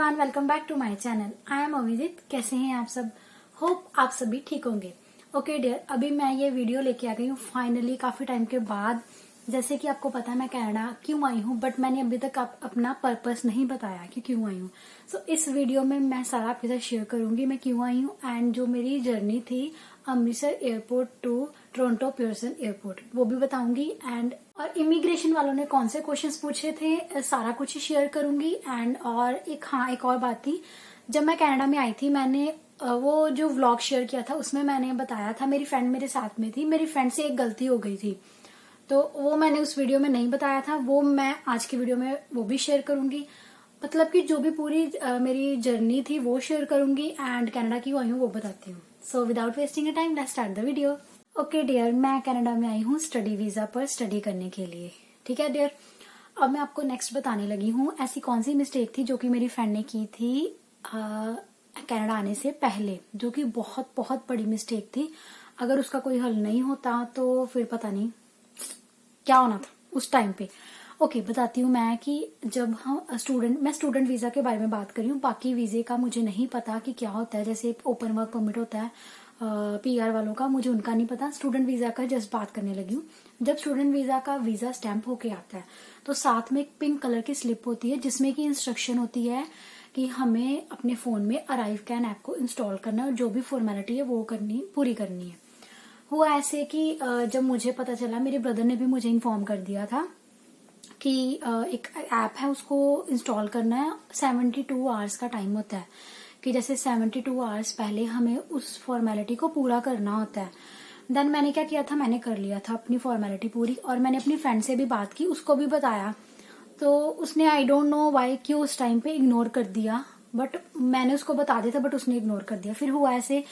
Everyone, welcome back to my channel. I am Abhijeet. कैसे हैं आप सब? होप आप सभी ठीक होंगे। ओके डियर, अभी मैं ये वीडियो लेके आ गई हूँ फाइनली काफी टाइम के बाद। जैसे कि आपको पता है मैं कनाडा क्यों आई हूँ, बट मैंने अभी तक अपना पर्पस नहीं बताया कि क्यों आई हूँ। सो इस वीडियो में मैं सारा आपके साथ शेयर करूंगी मैं क्यों आई हूँ एंड जो मेरी जर्नी थी Amritsar airport to Toronto Pearson airport वो भी बताऊंगी। एंड और इमिग्रेशन वालों ने कौन से क्वेश्चंस पूछे थे सारा कुछ ही शेयर करूंगी। एंड और एक और बात थी, जब मैं कनाडा में आई थी मैंने वो जो व्लॉग शेयर किया था उसमें मैंने बताया था मेरी फ्रेंड मेरे साथ में थी, मेरी फ्रेंड से एक गलती हो गई थी तो वो मैंने उस वीडियो में नहीं बताया था, वो मैं आज की वीडियो में वो भी शेयर करूंगी। मतलब कि जो भी पूरी मेरी जर्नी थी वो शेयर करूंगी एंड कनाडा की आई हूँ वो बताती हूँ। So without wasting time let's start the video. Okay dear, मैं कनाडा में आई हूँ स्टडी वीजा पर स्टडी करने के लिए। ठीक है डियर, अब मैं आपको नेक्स्ट बताने लगी हूँ ऐसी कौन सी मिस्टेक थी जो कि मेरी फ्रेंड ने की थी कनाडा आने से पहले, जो कि बहुत बहुत बड़ी मिस्टेक थी। अगर उसका कोई हल नहीं होता तो फिर पता नहीं क्या होना था उस टाइम पे। ओके बताती हूँ मैं कि जब हम मैं स्टूडेंट वीजा के बारे में बात कर रही हूँ, बाकी वीजे का मुझे नहीं पता कि क्या होता है। जैसे ओपन वर्क परमिट होता है पीआर वालों का, मुझे उनका नहीं पता। स्टूडेंट वीजा का जस्ट बात करने लगी हूँ। जब स्टूडेंट वीजा का वीजा स्टैंप होके आता है तो साथ में एक पिंक कलर की स्लिप होती है जिसमें की इंस्ट्रक्शन होती है कि हमें अपने फोन में अराइव कैन ऐप को इंस्टॉल करना है और जो भी फॉर्मेलिटी है वो पूरी करनी है। हुआ ऐसे कि जब मुझे पता चला, मेरे ब्रदर ने भी मुझे इन्फॉर्म कर दिया था कि एक ऐप है उसको इंस्टॉल करना है। 72 आवर्स का टाइम होता है कि जैसे 72 आवर्स पहले हमें उस फॉर्मेलिटी को पूरा करना होता है। देन मैंने क्या किया था, मैंने कर लिया था अपनी फॉर्मेलिटी पूरी और मैंने अपनी फ्रेंड से भी बात की, उसको भी बताया। तो उसने आई डोंट नो वाई क्यों उस टाइम पे इग्नोर कर दिया, बट मैंने उसको बता दिया था बट उसने इग्नोर कर दिया। फिर हुआ ऐसे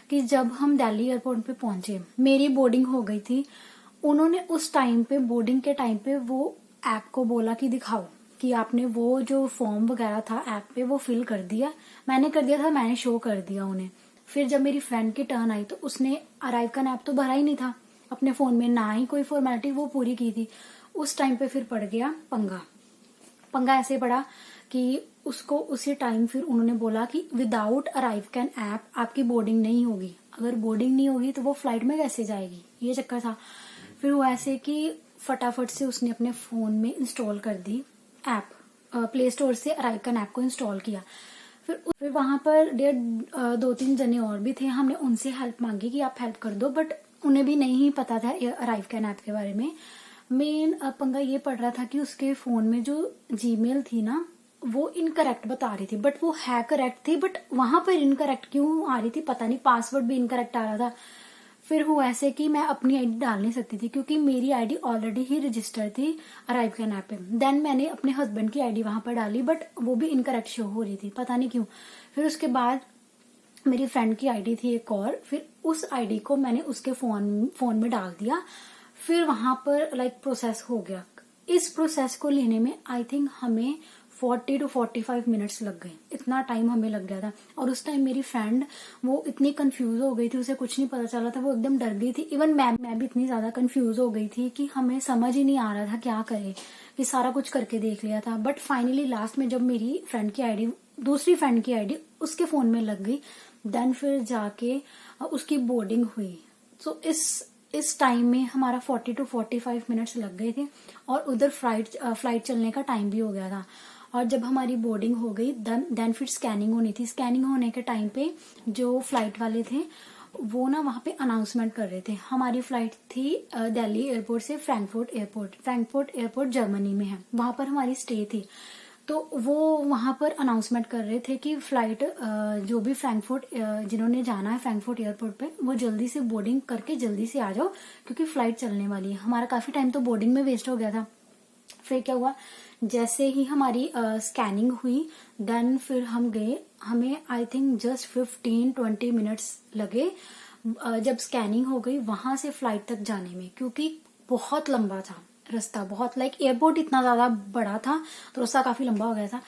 कि जब हम दिल्ली एयरपोर्ट पे पहुंचे, मेरी बोर्डिंग हो गई थी। उन्होंने उस टाइम पे बोर्डिंग के टाइम पे वो ऐप को बोला कि दिखाओ कि आपने वो जो फॉर्म वगैरह था ऐप पे वो फिल कर दिया। मैंने कर दिया था, मैंने शो कर दिया उन्हें। फिर जब मेरी फ्रेंड की टर्न आई तो उसने अराइव का ऐप तो भरा ही नहीं था अपने फोन में, ना ही कोई फॉर्मेलिटी वो पूरी की थी। उस टाइम पे फिर पड़ गया पंगा ऐसे पड़ा कि उसको उसी टाइम फिर उन्होंने बोला कि विदाउट अराइव कैन ऐप आपकी बोर्डिंग नहीं होगी। अगर बोर्डिंग नहीं होगी तो वो फ्लाइट में कैसे जाएगी, ये चक्कर था। फिर वो ऐसे कि फटाफट से उसने अपने फोन में इंस्टॉल कर दी ऐप, प्ले स्टोर से अराइव कैन ऐप को इंस्टॉल किया। फिर वहां पर 2-3 जने और भी थे, हमने उनसे हेल्प मांगी कि आप हेल्प कर दो, बट उन्हें भी नहीं पता था अराइव कैन ऐप के बारे में। मेन पंगा ये पड़ रहा था कि उसके फोन में जो जीमेल थी ना वो इनकरेक्ट बता रही थी, बट वो है करेक्ट थी, बट वहां पर इनकरेक्ट क्यों आ रही थी पता नहीं, पासवर्ड भी इनकरेक्ट आ रहा था। फिर हुआ ऐसे कि मैं अपनी आईडी डाल नहीं सकती थी क्योंकि मेरी आईडी ऑलरेडी ही रजिस्टर थी अराइव कैन ऐप पे। देन मैंने अपने हस्बैंड की आईडी वहां पर डाली बट वो भी इनकरेक्ट शो हो रही थी, पता नहीं क्यों। फिर उसके बाद मेरी फ्रेंड की आईडी थी एक और, फिर उस आईडी को मैंने उसके फोन में डाल दिया। फिर वहां पर प्रोसेस हो गया। इस प्रोसेस को लेने में आई थिंक हमें 40 to 45 मिनट्स लग गए, इतना टाइम हमें लग गया था। और उस टाइम मेरी फ्रेंड वो इतनी कंफ्यूज हो गई थी, उसे कुछ नहीं पता चला था, वो एकदम डर गई थी। इवन मैं भी इतनी ज्यादा कंफ्यूज हो गई थी कि हमें समझ ही नहीं आ रहा था क्या करे, कि सारा कुछ करके देख लिया था। बट फाइनली लास्ट में जब मेरी फ्रेंड की आईडी, दूसरी फ्रेंड की आईडी उसके फोन में लग गई, देन फिर जाके उसकी बोर्डिंग हुई। सो इस टाइम में हमारा 40 to 45 मिनट्स लग गए थे और उधर फ्लाइट चलने का टाइम भी हो गया था। और जब हमारी बोर्डिंग हो गई देन फिर स्कैनिंग होनी थी। स्कैनिंग होने के टाइम पे जो फ्लाइट वाले थे वो ना वहां पे अनाउंसमेंट कर रहे थे। हमारी फ्लाइट थी दिल्ली एयरपोर्ट से फ्रैंकफर्ट एयरपोर्ट जर्मनी में है, वहां पर हमारी स्टे थी। तो वो वहां पर अनाउंसमेंट कर रहे थे कि फ्लाइट जो भी फ्रैंकफर्ट जिन्होंने जाना है फ्रैंकफर्ट एयरपोर्ट पे वो जल्दी से बोर्डिंग करके जल्दी से आ जाओ क्योंकि फ्लाइट चलने वाली है। हमारा काफी टाइम तो बोर्डिंग में वेस्ट हो गया था। फिर क्या हुआ, जैसे ही हमारी स्कैनिंग हुई देन फिर हम गए, हमें आई थिंक जस्ट 15-20 मिनट्स लगे जब स्कैनिंग हो गई वहां से फ्लाइट तक जाने में, क्योंकि बहुत लंबा था रास्ता, बहुत एयरपोर्ट इतना ज्यादा बड़ा था तो रास्ता काफी लंबा हो गया था।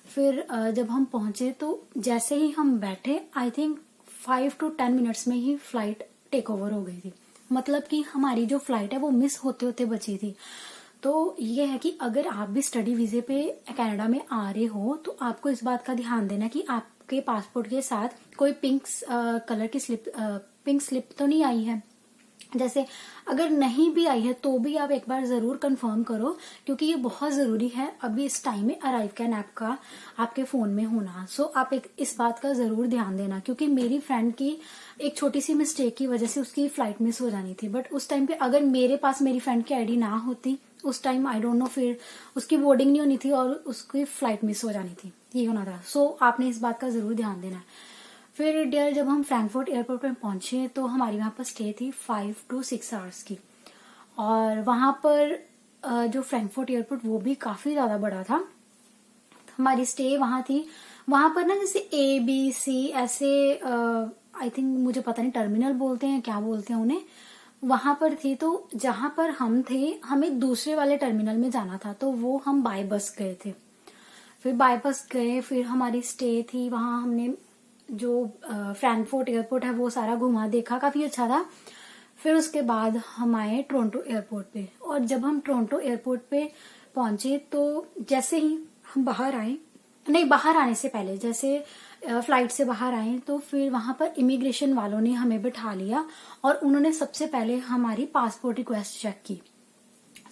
फिर जब हम पहुंचे तो जैसे ही हम बैठे आई थिंक 5 to 10 मिनट्स में ही फ्लाइट टेक ओवर हो गई थी। मतलब कि हमारी जो फ्लाइट है वो मिस होते होते बची थी। तो ये है कि अगर आप भी स्टडी वीजे पे कनाडा में आ रहे हो तो आपको इस बात का ध्यान देना कि आपके पासपोर्ट के साथ कोई पिंक कलर की पिंक स्लिप तो नहीं आई है। जैसे अगर नहीं भी आई है तो भी आप एक बार जरूर कंफर्म करो, क्योंकि ये बहुत जरूरी है अभी इस टाइम में अराइव कैन ऐप का आपके फोन में होना। सो आप इस बात का जरूर ध्यान देना, क्योंकि मेरी फ्रेंड की एक छोटी सी मिस्टेक की वजह से उसकी फ्लाइट मिस हो जानी थी। बट उस टाइम पे अगर मेरे पास मेरी फ्रेंड की आईडी ना होती उस टाइम, आई डोंट नो, फिर उसकी बोर्डिंग नहीं होनी थी और उसकी फ्लाइट मिस हो जानी थी, ये होना था। सो आपने इस बात का जरूर ध्यान देना है। फिर डियर जब हम फ्रैंकफर्ट एयरपोर्ट पे पहुंचे तो हमारी वहां पर स्टे थी 5 to 6 आवर्स की। और वहां पर जो फ्रैंकफर्ट एयरपोर्ट वो भी काफी ज्यादा बड़ा था। हमारी स्टे वहां थी, वहां पर ना जैसे ABC ऐसे आई थिंक, मुझे पता नहीं टर्मिनल बोलते हैं क्या बोलते हैं उन्हें, वहां पर थी। तो जहां पर हम थे हमें दूसरे वाले टर्मिनल में जाना था, तो वो हम बाय बस गए थे। फिर बाय बस गए, फिर हमारी स्टे थी वहां, हमने जो फ्रैंकफर्ट एयरपोर्ट है वो सारा घुमा देखा, काफी अच्छा था। फिर उसके बाद हम आए टोरंटो एयरपोर्ट पे, और जब हम टोरंटो एयरपोर्ट पे पहुंचे तो जैसे ही हम बाहर आए, नहीं बाहर आने से पहले जैसे फ्लाइट से बाहर आए तो फिर वहां पर इमिग्रेशन वालों ने हमें बिठा लिया और उन्होंने सबसे पहले हमारी पासपोर्ट रिक्वेस्ट चेक की।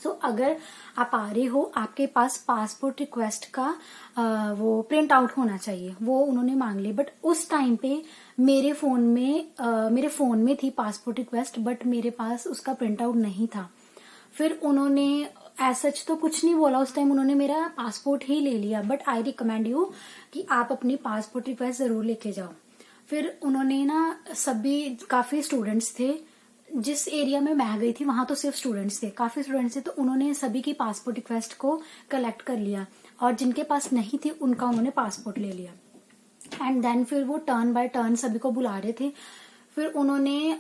सो अगर आप आ रहे हो आपके पास पासपोर्ट रिक्वेस्ट का वो प्रिंट आउट होना चाहिए, वो उन्होंने मांग ली। बट उस टाइम पे मेरे फोन में थी पासपोर्ट रिक्वेस्ट, बट मेरे पास उसका प्रिंट आउट नहीं था। फिर उन्होंने एज सच तो कुछ नहीं बोला उस टाइम, उन्होंने मेरा पासपोर्ट ही ले लिया। बट आई रिकमेंड यू कि आप अपनी पासपोर्ट रिक्वेस्ट जरूर लेके जाओ। फिर उन्होंने ना, सभी काफी स्टूडेंट्स थे, जिस एरिया में मैं गई थी वहां तो सिर्फ स्टूडेंट्स थे, काफी स्टूडेंट्स थे, तो उन्होंने सभी की पासपोर्ट रिक्वेस्ट को कलेक्ट कर लिया और जिनके पास नहीं थी उनका उन्होंने पासपोर्ट ले लिया। एंड देन फिर वो टर्न बाय टर्न सभी को बुला रहे थे। फिर उन्होंने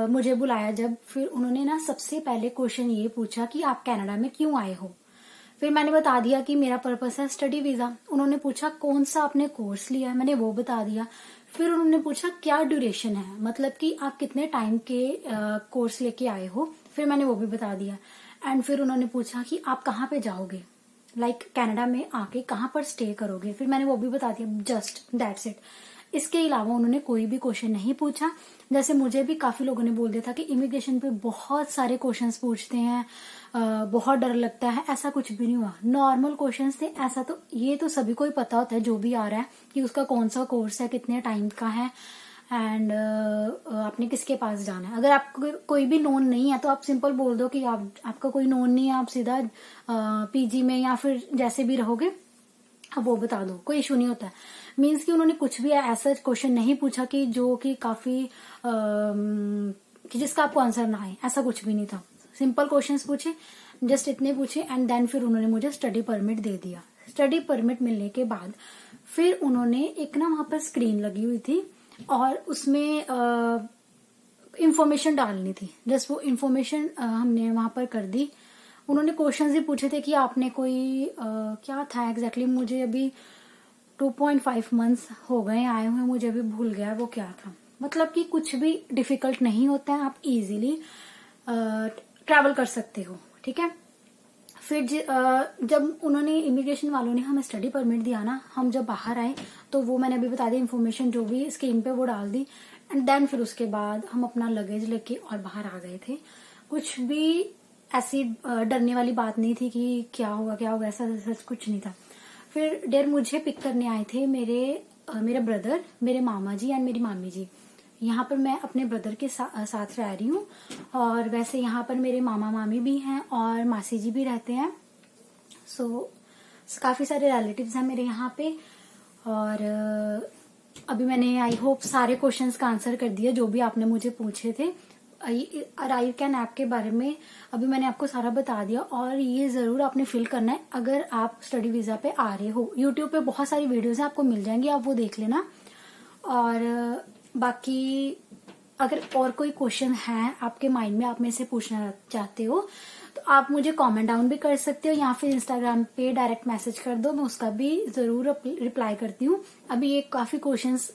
मुझे बुलाया जब, फिर उन्होंने ना सबसे पहले क्वेश्चन ये पूछा कि आप कनाडा में क्यों आए हो। फिर मैंने बता दिया कि मेरा पर्पस है स्टडी वीजा। उन्होंने पूछा कौन सा आपने कोर्स लिया है, मैंने वो बता दिया। फिर उन्होंने पूछा क्या ड्यूरेशन है, मतलब कि आप कितने टाइम के कोर्स लेके आए हो, फिर मैंने वो भी बता दिया। एंड फिर उन्होंने पूछा कि आप कहाँ पे जाओगे, लाइक कनाडा में आके कहाँ पर स्टे करोगे, फिर मैंने वो भी बता दिया। Just that's it. इसके अलावा उन्होंने कोई भी क्वेश्चन नहीं पूछा। जैसे मुझे भी काफी लोगों ने बोल दिया था कि इमिग्रेशन पे बहुत सारे क्वेश्चंस पूछते हैं, बहुत डर लगता है, ऐसा कुछ भी नहीं हुआ। नॉर्मल क्वेश्चंस थे। ऐसा तो ये तो सभी को ही पता होता है जो भी आ रहा है कि उसका कौन सा कोर्स है, कितने टाइम का है, एंड आपने किसके पास जाना है। अगर आपको कोई भी नोन नहीं है तो आप सिंपल बोल दो कि आपका कोई नोन नहीं है, आप सीधा PG में या फिर जैसे भी रहोगे अब वो बता दो, कोई इशू नहीं होता है। मीन्स कि उन्होंने कुछ भी ऐसा क्वेश्चन नहीं पूछा कि जो कि काफी कि जिसका आपको आंसर ना आए, ऐसा कुछ भी नहीं था। सिंपल क्वेश्चंस पूछे, जस्ट इतने पूछे, एंड देन फिर उन्होंने मुझे स्टडी परमिट दे दिया। स्टडी परमिट मिलने के बाद फिर उन्होंने एक ना वहां पर स्क्रीन लगी हुई थी और उसमें इंफॉर्मेशन डालनी थी। जस्ट वो इंफॉर्मेशन हमने वहां पर कर दी। उन्होंने क्वेश्चंस भी पूछे थे कि आपने कोई क्या था एग्जैक्टली, मुझे अभी 2.5 मंथ्स हो गए आए हुए, मुझे अभी भूल गया वो क्या था। मतलब कि कुछ भी डिफिकल्ट नहीं होता है, आप इजीली ट्रैवल कर सकते हो, ठीक है। फिर जब उन्होंने इमिग्रेशन वालों ने हमें स्टडी परमिट दिया ना, हम जब बाहर आए तो वो मैंने अभी बता दी इन्फॉर्मेशन जो भी स्क्रीन पे वो डाल दी। एंड देन फिर उसके बाद हम अपना लगेज लेके और बाहर आ गए थे। कुछ भी ऐसी डरने वाली बात नहीं थी कि क्या होगा, ऐसा कुछ नहीं था। फिर डेर मुझे पिक करने आए थे मेरे ब्रदर, मेरे मामा जी एंड मेरी मामी जी। यहाँ पर मैं अपने ब्रदर के साथ रह रही हूँ, और वैसे यहाँ पर मेरे मामा मामी भी हैं और मासी जी भी रहते हैं। सो काफी सारे रिलेटिव्स हैं मेरे यहाँ पे। और अभी मैंने आई होप सारे क्वेश्चंस का आंसर कर दिया जो भी आपने मुझे पूछे थे। अराइव कैन ऐप के बारे में अभी मैंने आपको सारा बता दिया, और ये जरूर आपने फिल करना है अगर आप स्टडी वीजा पे आ रहे हो। यूट्यूब पे बहुत सारी वीडियोस हैं, आपको मिल जाएंगी, आप वो देख लेना। और बाकी अगर और कोई क्वेश्चन है आपके माइंड में, आप मेरे से पूछना चाहते हो, तो आप मुझे कमेंट डाउन भी कर सकते हो या फिर इंस्टाग्राम पे डायरेक्ट मैसेज कर दो, मैं उसका भी जरूर रिप्लाई करती हूँ। अभी ये काफी क्वेश्चंस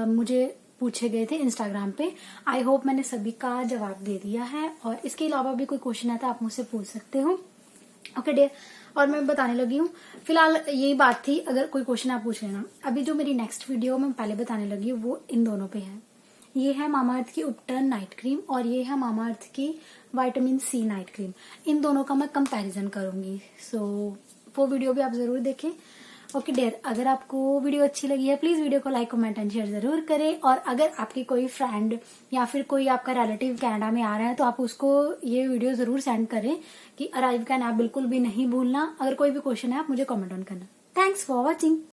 मुझे पूछे गए थे इंस्टाग्राम पे। आई होप मैंने सभी का जवाब दे दिया है, और इसके अलावा भी कोई क्वेश्चन है तो आप मुझसे पूछ सकते हो। ओके डियर, और मैं बताने लगी हूँ। फिलहाल यही बात थी, अगर कोई क्वेश्चन आप पूछ लेना। अभी जो मेरी नेक्स्ट वीडियो मैं पहले बताने लगी हूँ वो इन दोनों पे है। ये है मामाअर्थ की उपटर्न नाइट क्रीम और ये है मामाअर्थ की विटामिन सी नाइट क्रीम। इन दोनों का मैं कंपैरिजन करूंगी, सो वो वीडियो भी आप जरूर देखें। ओके डियर, अगर आपको वीडियो अच्छी लगी है प्लीज वीडियो को लाइक कमेंट एंड शेयर जरूर करें। और अगर आपकी कोई फ्रेंड या फिर कोई आपका रिलेटिव कनाडा में आ रहा है तो आप उसको ये वीडियो जरूर सेंड करें कि अराइव कैन ऐप बिल्कुल भी नहीं भूलना। अगर कोई भी क्वेश्चन है आप मुझे कमेंट ऑन करना। Thanks for watching.